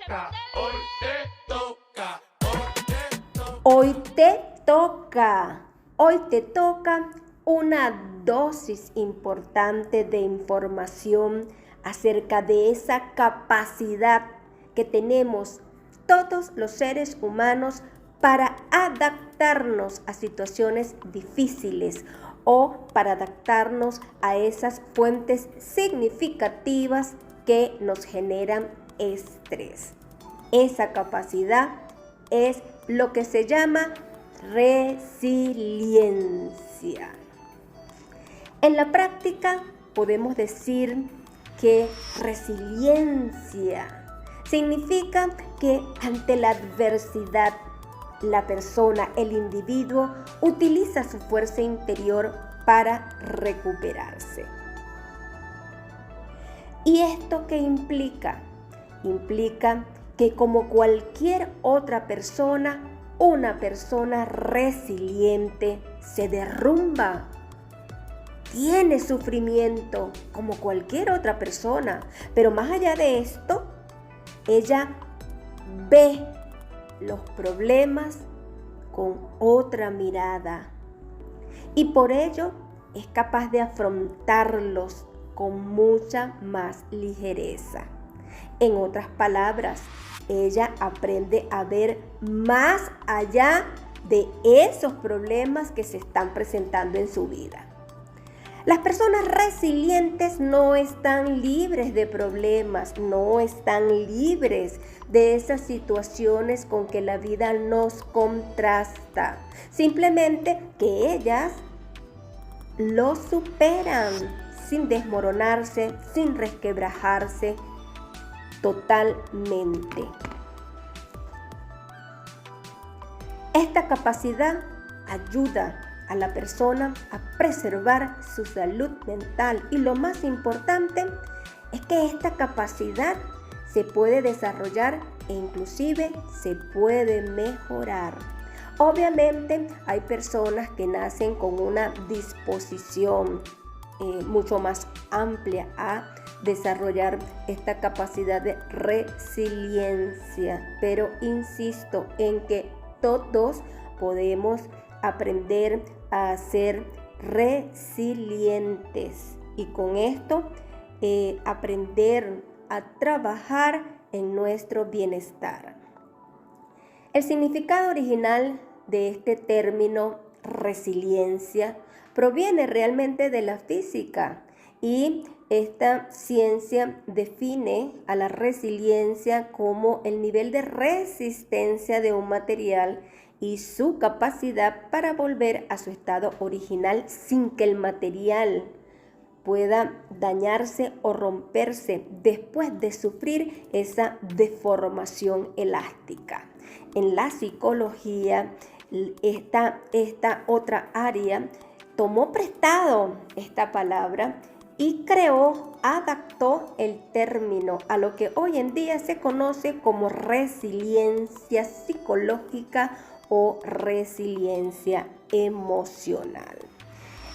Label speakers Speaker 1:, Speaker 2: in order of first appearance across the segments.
Speaker 1: hoy te toca, hoy te toca.
Speaker 2: Hoy te toca. Hoy te toca una dosis importante de información acerca de esa capacidad que tenemos todos los seres humanos para adaptarnos a situaciones difíciles o para adaptarnos a esas fuentes significativas que nos generan estrés. Esa capacidad es lo que se llama resiliencia. En la práctica podemos decir que resiliencia significa que ante la adversidad, la persona, el individuo, utiliza su fuerza interior para recuperarse. ¿Y esto qué implica? Implica que como cualquier otra persona, una persona resiliente se derrumba, tiene sufrimiento como cualquier otra persona, pero más allá de esto, ella ve los problemas con otra mirada y por ello es capaz de afrontarlos con mucha más ligereza. En otras palabras, ella aprende a ver más allá de esos problemas que se están presentando en su vida. Las personas resilientes no están libres de problemas, no están libres de esas situaciones con que la vida nos contrasta. Simplemente que ellas lo superan sin desmoronarse, sin resquebrajarse totalmente. Esta capacidad ayuda a la persona a preservar su salud mental y lo más importante es que esta capacidad se puede desarrollar e inclusive se puede mejorar. Obviamente hay personas que nacen con una disposición mucho más amplia a desarrollar esta capacidad de resiliencia, pero insisto en que todos podemos aprender a ser resilientes y con esto aprender a trabajar en nuestro bienestar. El significado original de este término resiliencia proviene realmente de la física y esta ciencia define a la resiliencia como el nivel de resistencia de un material y su capacidad para volver a su estado original sin que el material pueda dañarse o romperse después de sufrir esa deformación elástica. En la psicología, esta otra área tomó prestado esta palabra y adaptó el término a lo que hoy en día se conoce como resiliencia psicológica o resiliencia emocional.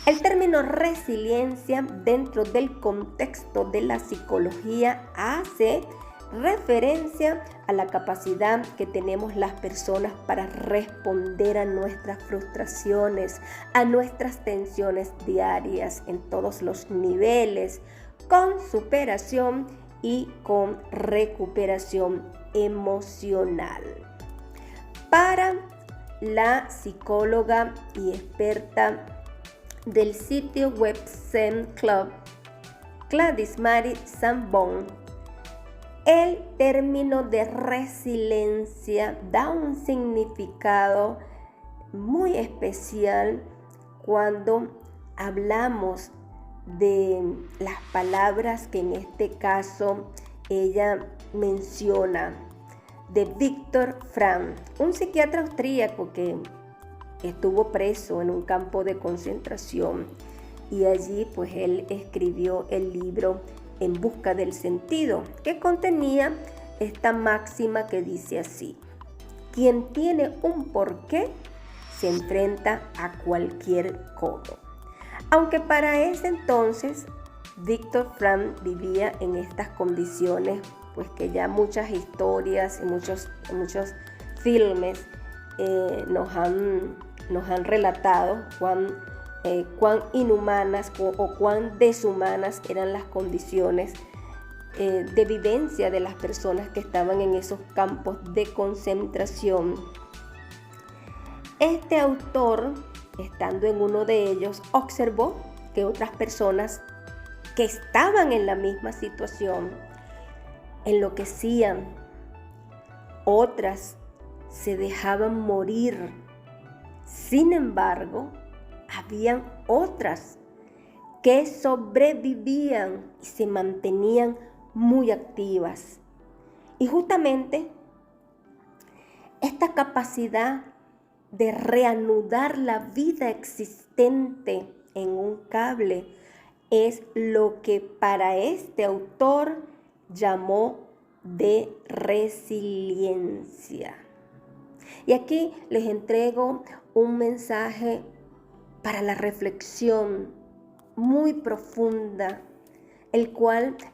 Speaker 2: El término resiliencia dentro del contexto de la psicología hace referencia a la capacidad que tenemos las personas para responder a nuestras frustraciones, a nuestras tensiones diarias en todos los niveles, con superación y con recuperación emocional. Para la psicóloga y experta del sitio web Zen Club, Gladys Mary Zambon, el término de resiliencia da un significado muy especial cuando hablamos de las palabras que en este caso ella menciona, de Viktor Frankl, un psiquiatra austríaco que estuvo preso en un campo de concentración y allí pues él escribió el libro En busca del sentido, que contenía esta máxima que dice así: quien tiene un porqué se enfrenta a cualquier cómo. Aunque para ese entonces Víctor Frank vivía en estas condiciones, pues que ya muchas historias y muchos filmes nos han relatado cuán inhumanas o cuán deshumanas eran las condiciones de vivencia de las personas que estaban en esos campos de concentración. Este autor, estando en uno de ellos, observó que otras personas que estaban en la misma situación enloquecían, otras se dejaban morir. Sin embargo, habían otras que sobrevivían y se mantenían muy activas. Y justamente esta capacidad de reanudar la vida existente en un cable es lo que para este autor llamó de resiliencia. Y aquí les entrego un mensaje para la reflexión muy profunda,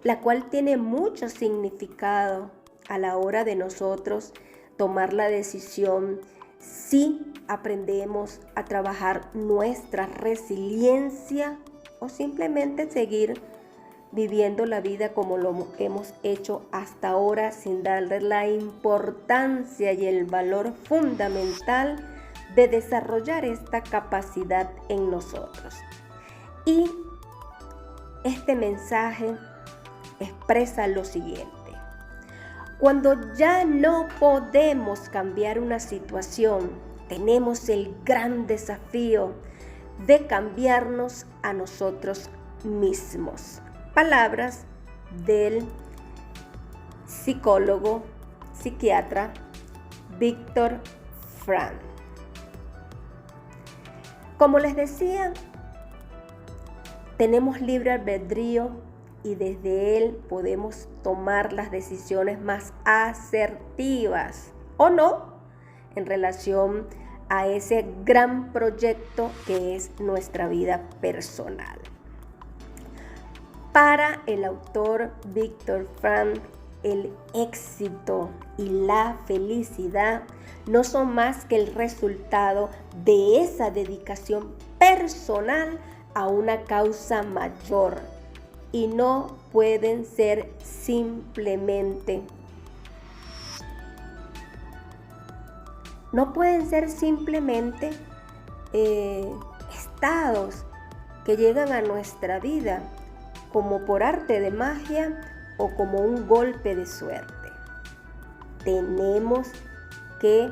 Speaker 2: la cual tiene mucho significado a la hora de nosotros tomar la decisión si aprendemos a trabajar nuestra resiliencia o simplemente seguir viviendo la vida como lo hemos hecho hasta ahora sin darle la importancia y el valor fundamental de desarrollar esta capacidad en nosotros. Y este mensaje expresa lo siguiente: cuando ya no podemos cambiar una situación, tenemos el gran desafío de cambiarnos a nosotros mismos. Palabras del psicólogo, psiquiatra Víctor Frank. Como les decía, tenemos libre albedrío y desde él podemos tomar las decisiones más asertivas o no en relación a ese gran proyecto que es nuestra vida personal. Para el autor Víctor Frank, el éxito y la felicidad no son más que el resultado de esa dedicación personal a una causa mayor y no pueden ser simplemente estados que llegan a nuestra vida como por arte de magia o como un golpe de suerte. Tenemos que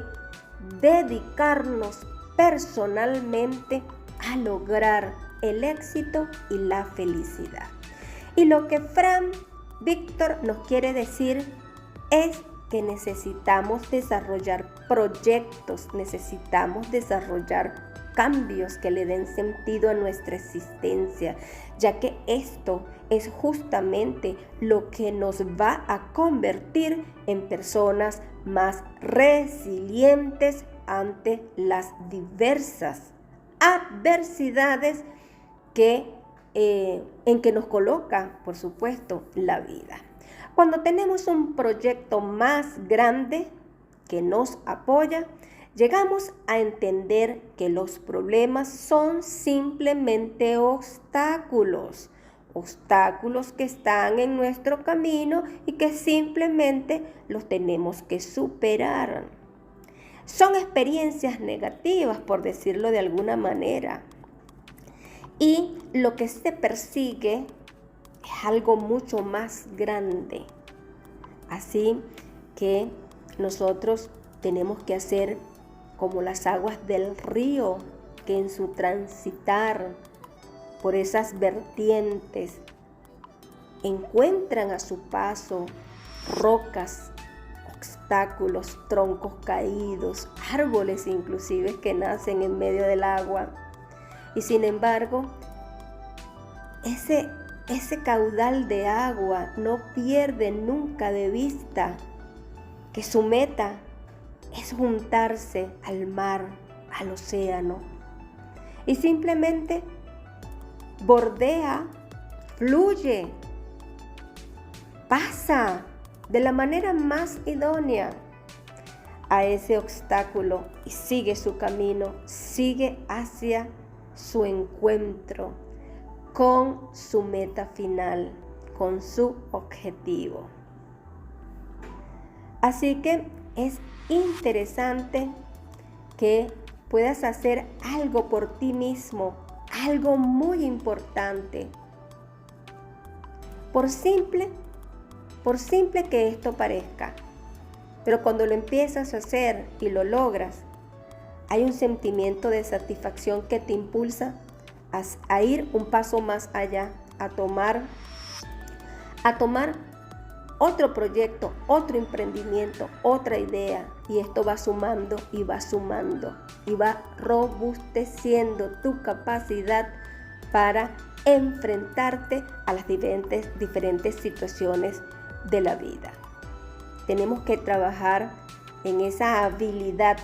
Speaker 2: dedicarnos personalmente a lograr el éxito y la felicidad. Y lo que Frank Víctor nos quiere decir es que necesitamos desarrollar proyectos, necesitamos desarrollar cambios que le den sentido a nuestra existencia, ya que esto es justamente lo que nos va a convertir en personas más resilientes ante las diversas adversidades en que nos coloca, por supuesto, la vida. Cuando tenemos un proyecto más grande que nos apoya, llegamos a entender que los problemas son simplemente obstáculos que están en nuestro camino y que simplemente los tenemos que superar. Son experiencias negativas, por decirlo de alguna manera. Y lo que se persigue es algo mucho más grande. Así que nosotros tenemos que hacer como las aguas del río, que en su transitar por esas vertientes encuentran a su paso rocas, obstáculos, troncos caídos, árboles inclusive que nacen en medio del agua. Y sin embargo, ese caudal de agua no pierde nunca de vista que su meta es juntarse al mar, al océano. Y simplemente bordea fluye, pasa de la manera más idónea a ese obstáculo y sigue su camino, sigue hacia su encuentro con su meta final, con su objetivo. Así que es interesante que puedas hacer algo por ti mismo, algo muy importante. Por simple que esto parezca, pero cuando lo empiezas a hacer y lo logras, hay un sentimiento de satisfacción que te impulsa a ir un paso más allá, a tomar otro proyecto, otro emprendimiento, otra idea, y esto va sumando y va sumando y va robusteciendo tu capacidad para enfrentarte a las diferentes situaciones de la vida. Tenemos que trabajar en esa habilidad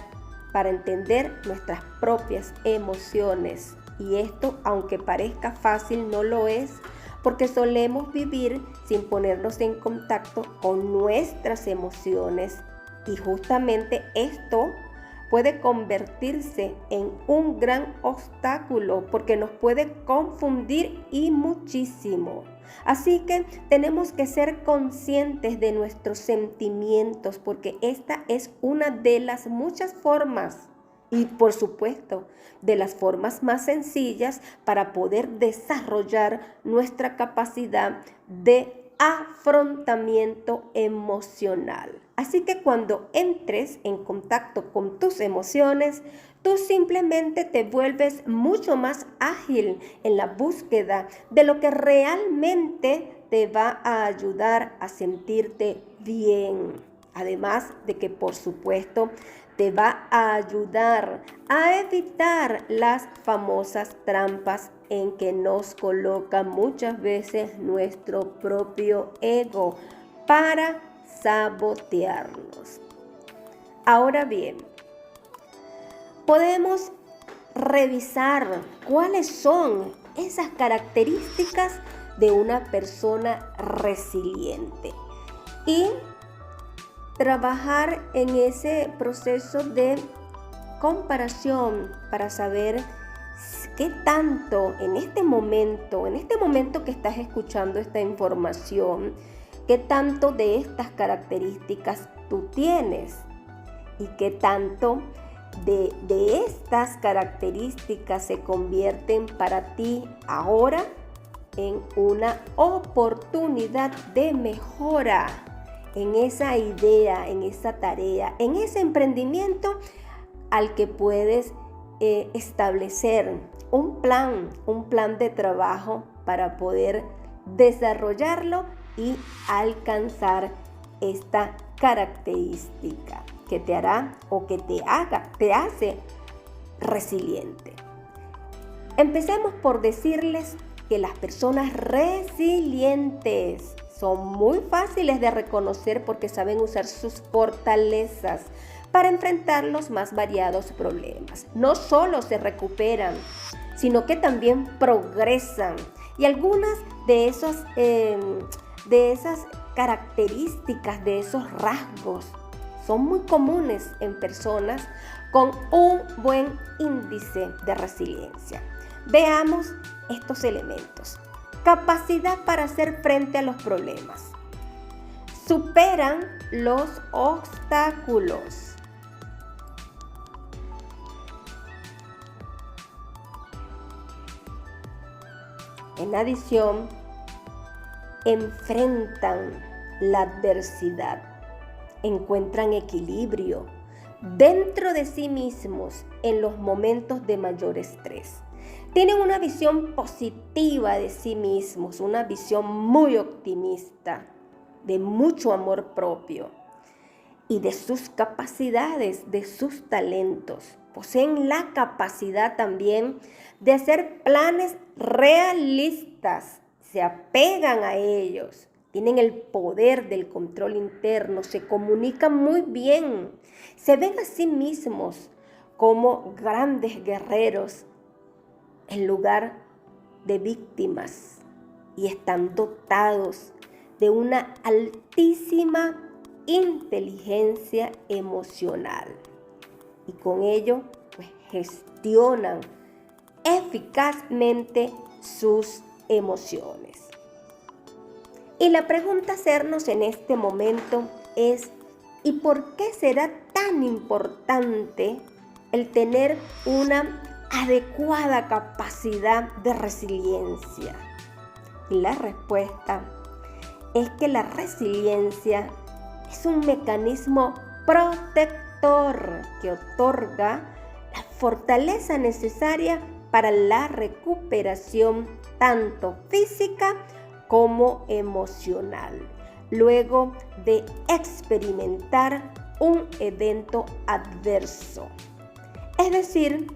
Speaker 2: para entender nuestras propias emociones, y esto, aunque parezca fácil, no lo es, porque solemos vivir sin ponernos en contacto con nuestras emociones, y justamente esto puede convertirse en un gran obstáculo porque nos puede confundir y muchísimo. Así que tenemos que ser conscientes de nuestros sentimientos, porque esta es una de las muchas formas, y por supuesto de las formas más sencillas para poder desarrollar nuestra capacidad de afrontamiento emocional. Así que cuando entres en contacto con tus emociones, tú simplemente te vuelves mucho más ágil en la búsqueda de lo que realmente te va a ayudar a sentirte bien. Además de que, por supuesto, te va a ayudar a evitar las famosas trampas en que nos coloca muchas veces nuestro propio ego para sabotearnos. Ahora bien, podemos revisar cuáles son esas características de una persona resiliente y trabajar en ese proceso de comparación para saber qué tanto en este momento que estás escuchando esta información, qué tanto de estas características tú tienes y qué tanto de estas características se convierten para ti ahora en una oportunidad de mejora en esa idea, en esa tarea, en ese emprendimiento al que puedes establecer un plan de trabajo para poder desarrollarlo y alcanzar esta característica que te hará o que te hace resiliente. Empecemos por decirles que las personas resilientes son muy fáciles de reconocer porque saben usar sus fortalezas para enfrentar los más variados problemas. No solo se recuperan, sino que también progresan. Y algunas de esas características, de esos rasgos, son muy comunes en personas con un buen índice de resiliencia. Veamos estos elementos. Capacidad para hacer frente a los problemas. Superan los obstáculos. En adición, enfrentan la adversidad. Encuentran equilibrio dentro de sí mismos en los momentos de mayor estrés. Tienen una visión positiva de sí mismos, una visión muy optimista, de mucho amor propio y de sus capacidades, de sus talentos. Poseen la capacidad también de hacer planes realistas, se apegan a ellos, tienen el poder del control interno, se comunican muy bien, se ven a sí mismos como grandes guerreros en lugar de víctimas. y están dotados de una altísima inteligencia emocional y con ello pues, gestionan eficazmente sus emociones. Y la pregunta a hacernos en este momento es: ¿y por qué será tan importante el tener una adecuada capacidad de resiliencia? Y la respuesta es que la resiliencia es un mecanismo protector que otorga la fortaleza necesaria para la recuperación tanto física como emocional, luego de experimentar un evento adverso. Es decir,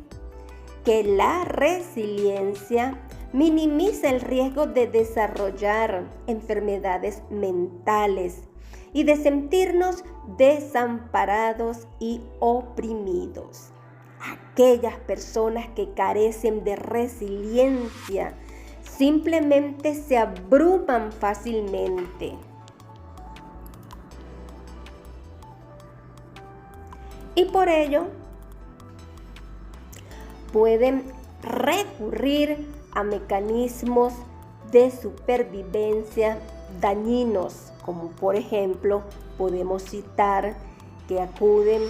Speaker 2: que la resiliencia minimiza el riesgo de desarrollar enfermedades mentales y de sentirnos desamparados y oprimidos. Aquellas personas que carecen de resiliencia simplemente se abruman fácilmente. Y por ello pueden recurrir a mecanismos de supervivencia dañinos, como por ejemplo podemos citar que acuden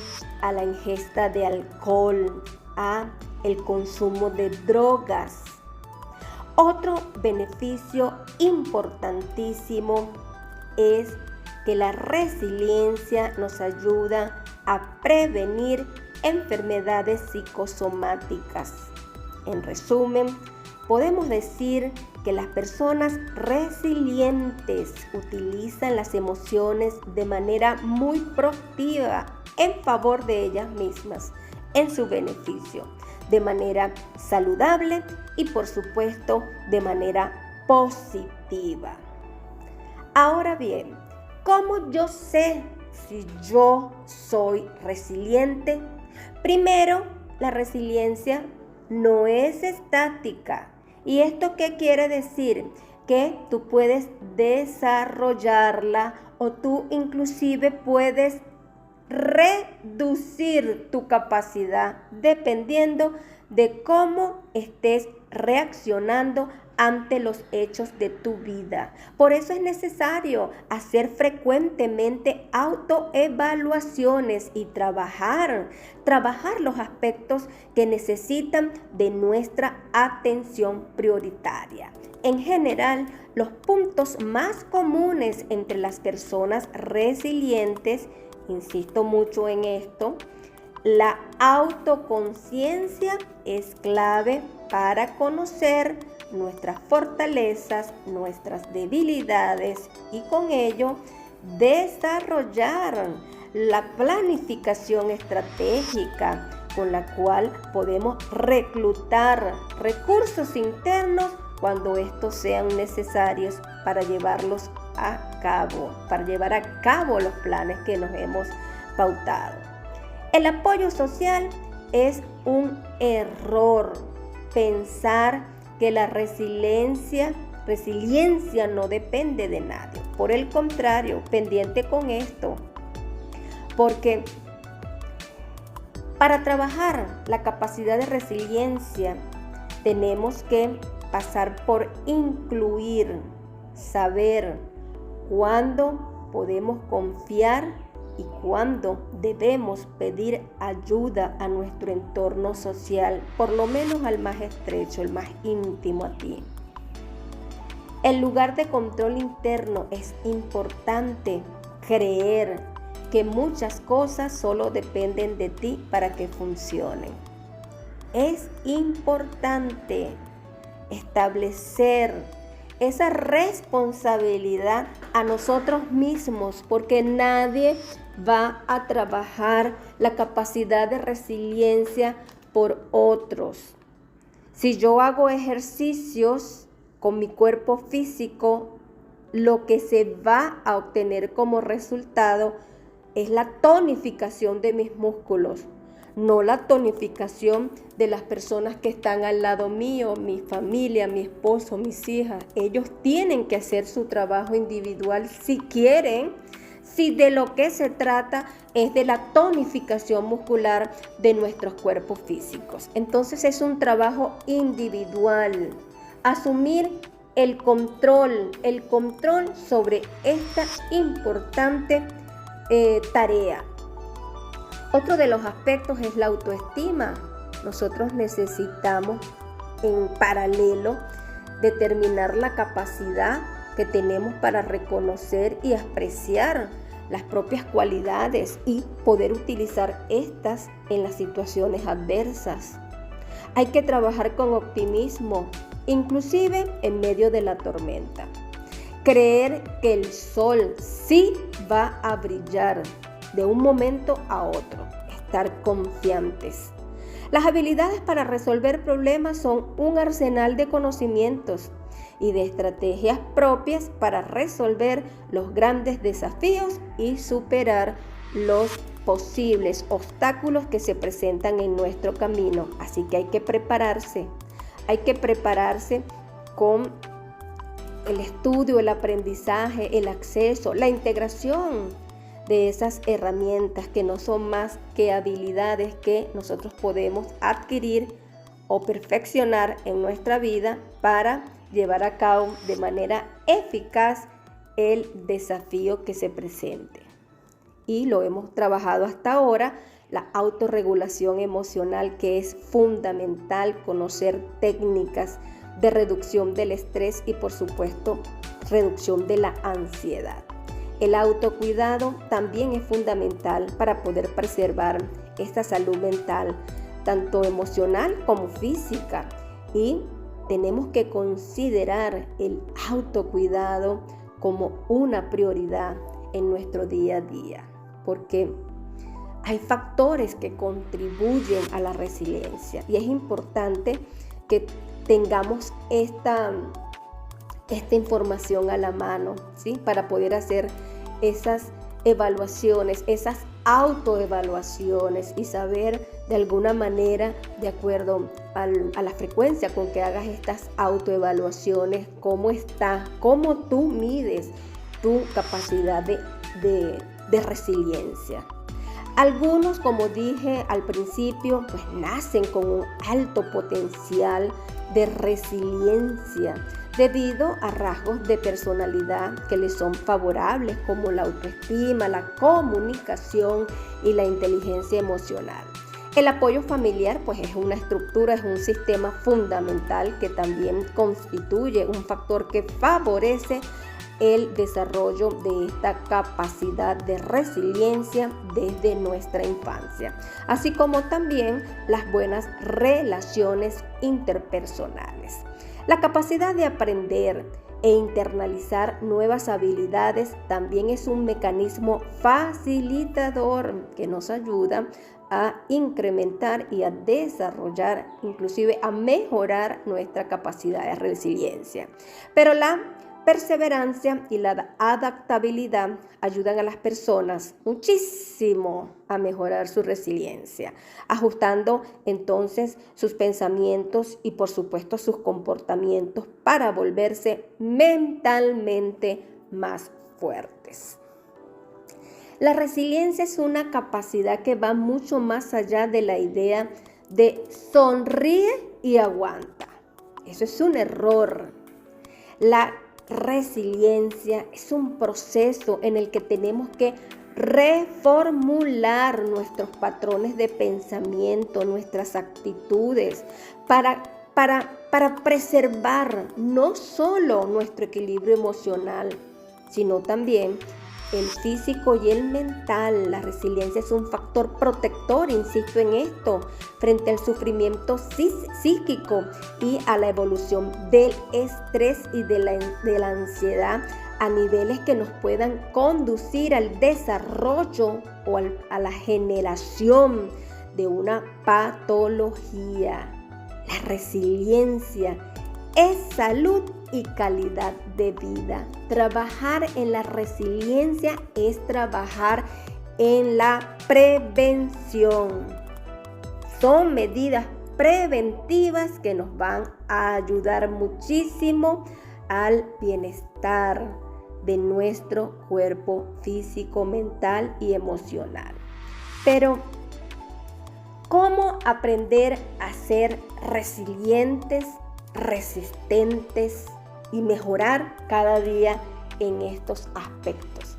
Speaker 2: a la ingesta de alcohol, a el consumo de drogas. Otro beneficio importantísimo es que la resiliencia nos ayuda a prevenir enfermedades psicosomáticas. En resumen, podemos decir que las personas resilientes utilizan las emociones de manera muy proactiva en favor de ellas mismas, en su beneficio, de manera saludable y por supuesto de manera positiva. Ahora bien, ¿cómo yo sé si yo soy resiliente? Primero, la resiliencia no es estática. ¿Y esto qué quiere decir? Que tú puedes desarrollarla o tú inclusive puedes reducir tu capacidad dependiendo de cómo estés reaccionando ante los hechos de tu vida. Por eso es necesario hacer frecuentemente autoevaluaciones y trabajar los aspectos que necesitan de nuestra atención prioritaria. En general, los puntos más comunes entre las personas resilientes, insisto mucho en esto, la autoconciencia es clave para conocer nuestras fortalezas, nuestras debilidades y con ello desarrollar la planificación estratégica con la cual podemos reclutar recursos internos cuando estos sean necesarios para llevar a cabo los planes que nos hemos pautado. El apoyo social es un error. Pensar que la resiliencia no depende de nadie. Por el contrario, pendiente con esto. Porque para trabajar la capacidad de resiliencia tenemos que pasar por incluir, saber cuándo podemos confiar y cuándo debemos pedir ayuda a nuestro entorno social, por lo menos al más estrecho, el más íntimo a ti. En lugar de control interno es importante creer que muchas cosas solo dependen de ti para que funcionen. Es importante establecer esa responsabilidad a nosotros mismos, porque nadie va a trabajar la capacidad de resiliencia por otros. Si yo hago ejercicios con mi cuerpo físico, lo que se va a obtener como resultado es la tonificación de mis músculos. no la tonificación de las personas que están al lado mío, mi familia, mi esposo, mis hijas. Ellos tienen que hacer su trabajo individual si quieren, si de lo que se trata es de la tonificación muscular de nuestros cuerpos físicos. Entonces es un trabajo individual. Asumir el control sobre esta importante tarea. Otro de los aspectos es la autoestima. Nosotros necesitamos en paralelo determinar la capacidad que tenemos para reconocer y apreciar las propias cualidades y poder utilizar estas en las situaciones adversas. Hay que trabajar con optimismo, inclusive en medio de la tormenta. Creer que el sol sí va a brillar de un momento a otro. Estar confiantes. Las habilidades para resolver problemas son un arsenal de conocimientos y de estrategias propias para resolver los grandes desafíos y superar los posibles obstáculos que se presentan en nuestro camino. Así que hay que prepararse con el estudio, el aprendizaje, el acceso, la integración de esas herramientas que no son más que habilidades que nosotros podemos adquirir o perfeccionar en nuestra vida para llevar a cabo de manera eficaz el desafío que se presente. Y lo hemos trabajado hasta ahora, la autorregulación emocional, que es fundamental conocer técnicas de reducción del estrés y, por supuesto, reducción de la ansiedad. El autocuidado también es fundamental para poder preservar esta salud mental, tanto emocional como física. Y tenemos que considerar el autocuidado como una prioridad en nuestro día a día, porque hay factores que contribuyen a la resiliencia y es importante que tengamos esta información a la mano, ¿sí? Para poder hacer esas evaluaciones, esas autoevaluaciones y saber de alguna manera, de acuerdo a la frecuencia con que hagas estas autoevaluaciones, cómo tú mides tu capacidad de resiliencia. Algunos, como dije al principio, pues nacen con un alto potencial de resiliencia debido a rasgos de personalidad que les son favorables, como la autoestima, la comunicación y la inteligencia emocional. El apoyo familiar pues es una estructura, es un sistema fundamental que también constituye un factor que favorece el desarrollo de esta capacidad de resiliencia desde nuestra infancia, así como también las buenas relaciones interpersonales. La capacidad de aprender e internalizar nuevas habilidades también es un mecanismo facilitador que nos ayuda a incrementar y a desarrollar, inclusive a mejorar nuestra capacidad de resiliencia. Pero la perseverancia y la adaptabilidad ayudan a las personas muchísimo a mejorar su resiliencia, ajustando entonces sus pensamientos y por supuesto sus comportamientos para volverse mentalmente más fuertes. La resiliencia es una capacidad que va mucho más allá de la idea de sonríe y aguanta. Eso es un error. La resiliencia es un proceso en el que tenemos que reformular nuestros patrones de pensamiento, nuestras actitudes, para preservar no solo nuestro equilibrio emocional, sino también el físico y el mental. La resiliencia es un factor protector, insisto en esto, frente al sufrimiento psíquico y a la evolución del estrés y de la ansiedad a niveles que nos puedan conducir al desarrollo o a la generación de una patología. La resiliencia es salud y calidad de vida. Trabajar en la resiliencia es trabajar en la prevención. son medidas preventivas que nos van a ayudar muchísimo al bienestar de nuestro cuerpo físico, mental y emocional. Pero, ¿cómo aprender a ser resilientes, resistentes y mejorar cada día en estos aspectos?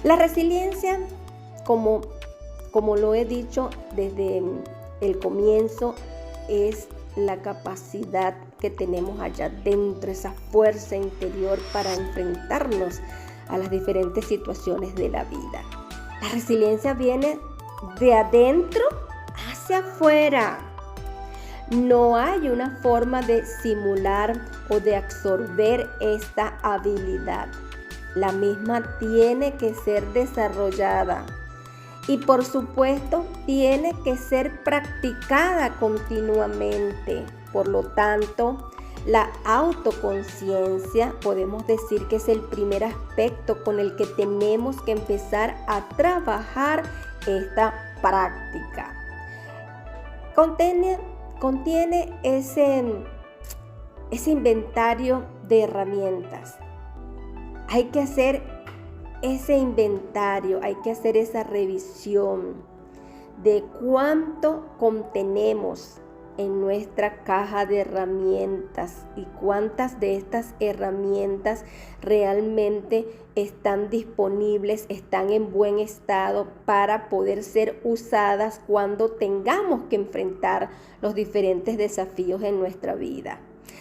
Speaker 2: La resiliencia, como lo he dicho desde el comienzo, es la capacidad que tenemos allá dentro, esa fuerza interior para enfrentarnos a las diferentes situaciones de la vida. La resiliencia viene de adentro hacia afuera. No hay una forma de simular o de absorber esta habilidad. La misma tiene que ser desarrollada. Y por supuesto, tiene que ser practicada continuamente. Por lo tanto, la autoconciencia podemos decir que es el primer aspecto con el que tenemos que empezar a trabajar esta práctica. Contiene ese inventario de herramientas. Hay que hacer ese inventario, hay que hacer esa revisión de cuánto contenemos en nuestra caja de herramientas y cuántas de estas herramientas realmente están disponibles, están en buen estado para poder ser usadas cuando tengamos que enfrentar los diferentes desafíos en nuestra vida.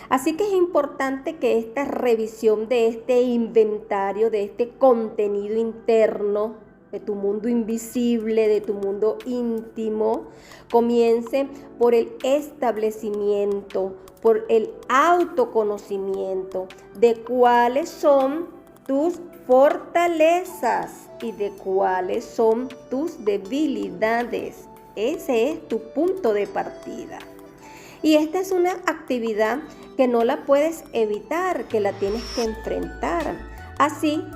Speaker 2: Así que es importante que esta revisión de este inventario, de este contenido interno, de tu mundo invisible, de tu mundo íntimo, comience por el establecimiento, por el autoconocimiento de cuáles son tus fortalezas y de cuáles son tus debilidades. Ese es tu punto de partida. Y esta es una actividad que no la puedes evitar, que la tienes que enfrentar. Así,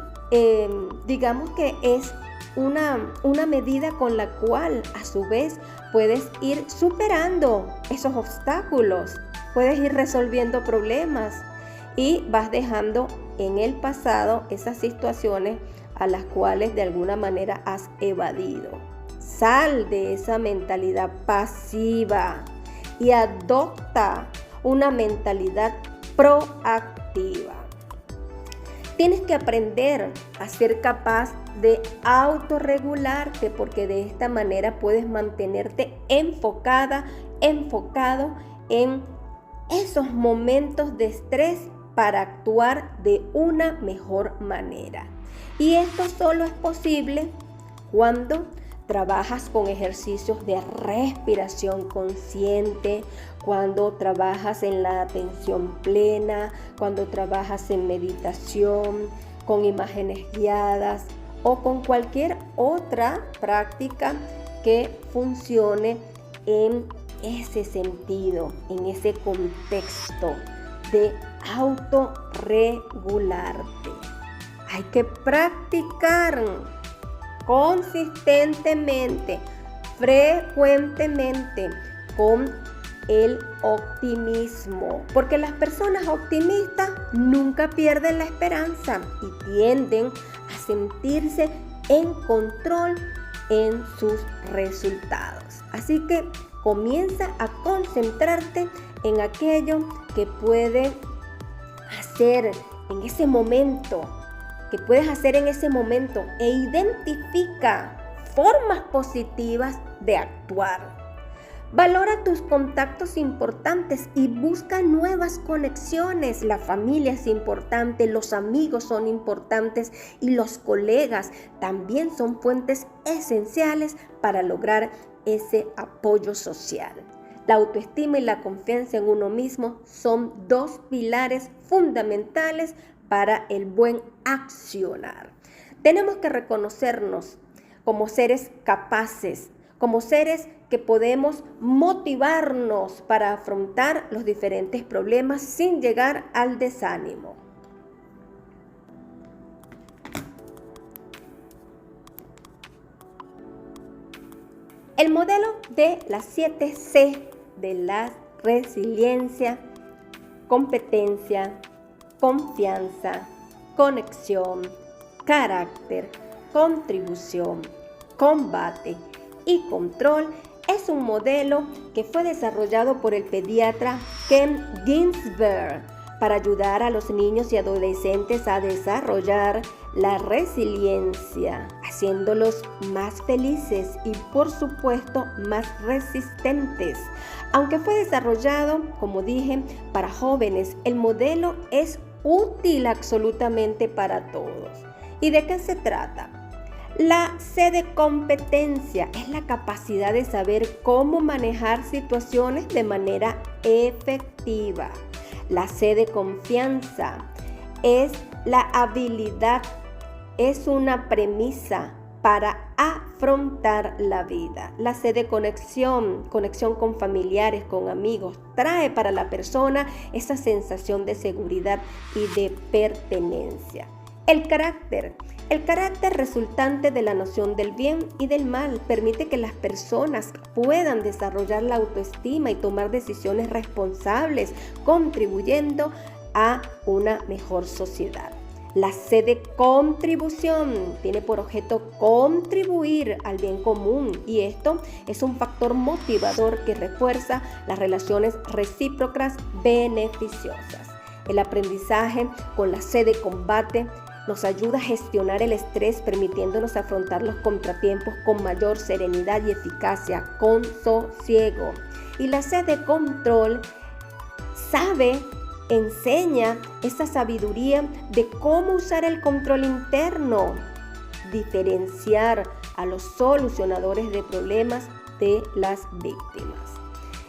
Speaker 2: digamos que es una medida con la cual a su vez puedes ir superando esos obstáculos, puedes ir resolviendo problemas y vas dejando en el pasado esas situaciones a las cuales de alguna manera has evadido. Sal de esa mentalidad pasiva y adopta una mentalidad proactiva. Tienes que aprender a ser capaz de autorregularte porque de esta manera puedes mantenerte enfocado en esos momentos de estrés para actuar de una mejor manera. Y esto solo es posible cuando trabajas con ejercicios de respiración consciente, cuando trabajas en la atención plena, cuando trabajas en meditación, con imágenes guiadas o con cualquier otra práctica que funcione en ese sentido, en ese contexto de autorregularte. Hay que practicar consistentemente, frecuentemente, con el optimismo, porque las personas optimistas nunca pierden la esperanza y tienden a sentirse en control en sus resultados. Así que comienza a concentrarte en aquello que puedes hacer en ese momento, e identifica formas positivas de actuar. Valora tus contactos importantes y busca nuevas conexiones. La familia es importante, los amigos son importantes y los colegas también son fuentes esenciales para lograr ese apoyo social. La autoestima y la confianza en uno mismo son dos pilares fundamentales para el buen accionar. Tenemos que reconocernos como seres capaces, como seres que podemos motivarnos para afrontar los diferentes problemas sin llegar al desánimo. El modelo de las 7 C de la resiliencia: competencia, confianza, conexión, carácter, contribución, combate y control, es un modelo que fue desarrollado por el pediatra Ken Ginsberg para ayudar a los niños y adolescentes a desarrollar la resiliencia, haciéndolos más felices y, por supuesto, más resistentes. Aunque fue desarrollado, como dije, para jóvenes, el modelo es útil absolutamente para todos. ¿Y de qué se trata? La C de competencia es la capacidad de saber cómo manejar situaciones de manera efectiva. La C de confianza es la habilidad, es una premisa para afrontar la vida. La C de conexión con familiares, con amigos, trae para la persona esa sensación de seguridad y de pertenencia. El carácter resultante de la noción del bien y del mal permite que las personas puedan desarrollar la autoestima y tomar decisiones responsables, contribuyendo a una mejor sociedad. La C de contribución tiene por objeto contribuir al bien común, y esto es un factor motivador que refuerza las relaciones recíprocas beneficiosas. El aprendizaje con la C de combate nos ayuda a gestionar el estrés, permitiéndonos afrontar los contratiempos con mayor serenidad y eficacia, con sosiego. Y la C de control enseña esa sabiduría de cómo usar el control interno, diferenciar a los solucionadores de problemas de las víctimas.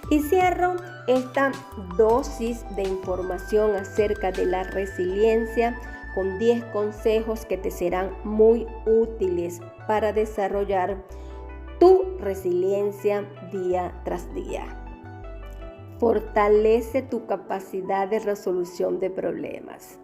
Speaker 2: Y cierro esta dosis de información acerca de la resiliencia con 10 consejos que te serán muy útiles para desarrollar tu resiliencia día tras día. Fortalece tu capacidad de resolución de problemas.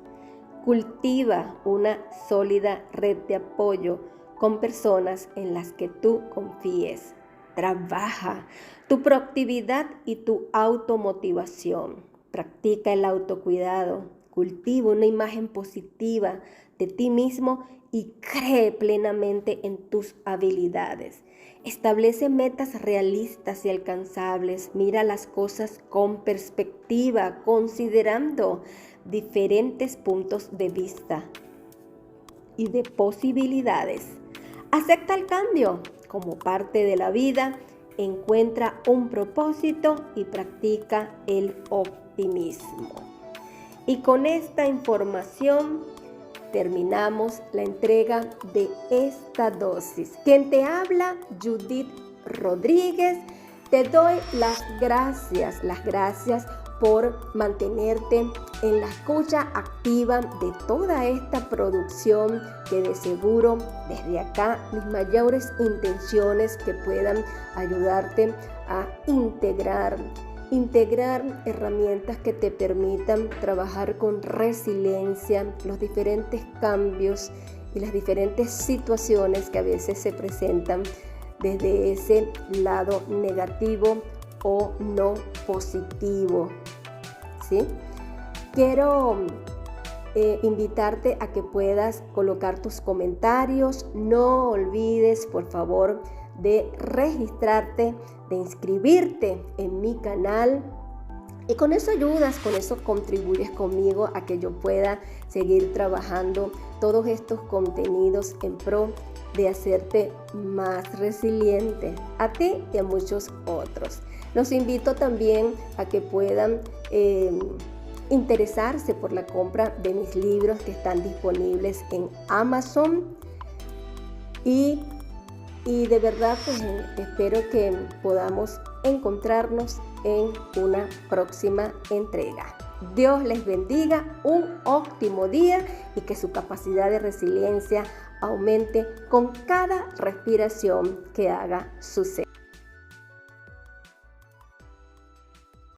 Speaker 2: Cultiva una sólida red de apoyo con personas en las que tú confíes. Trabaja tu proactividad y tu automotivación. Practica el autocuidado. Cultiva una imagen positiva de ti mismo y cree plenamente en tus habilidades. Establece metas realistas y alcanzables. Mira las cosas con perspectiva, considerando diferentes puntos de vista y de posibilidades. Acepta el cambio como parte de la vida. Encuentra un propósito y practica el optimismo. Y con esta información terminamos la entrega de esta dosis. Quien te habla, Judith Rodríguez. Te doy las gracias por mantenerte en la escucha activa de toda esta producción, que de seguro desde acá mis mayores intenciones que puedan ayudarte a integrar herramientas que te permitan trabajar con resiliencia, los diferentes cambios y las diferentes situaciones que a veces se presentan desde ese lado negativo o no positivo, ¿sí? Quiero invitarte a que puedas colocar tus comentarios. No olvides, por favor, de registrarte, de inscribirte en mi canal, y con eso ayudas, con eso contribuyes conmigo a que yo pueda seguir trabajando todos estos contenidos en pro de hacerte más resiliente a ti y a muchos otros. Los invito también a que puedan interesarse por la compra de mis libros que están disponibles en Amazon, y de verdad pues espero que podamos encontrarnos en una próxima entrega. Dios les bendiga, un óptimo día, y que su capacidad de resiliencia aumente con cada respiración que haga su ser.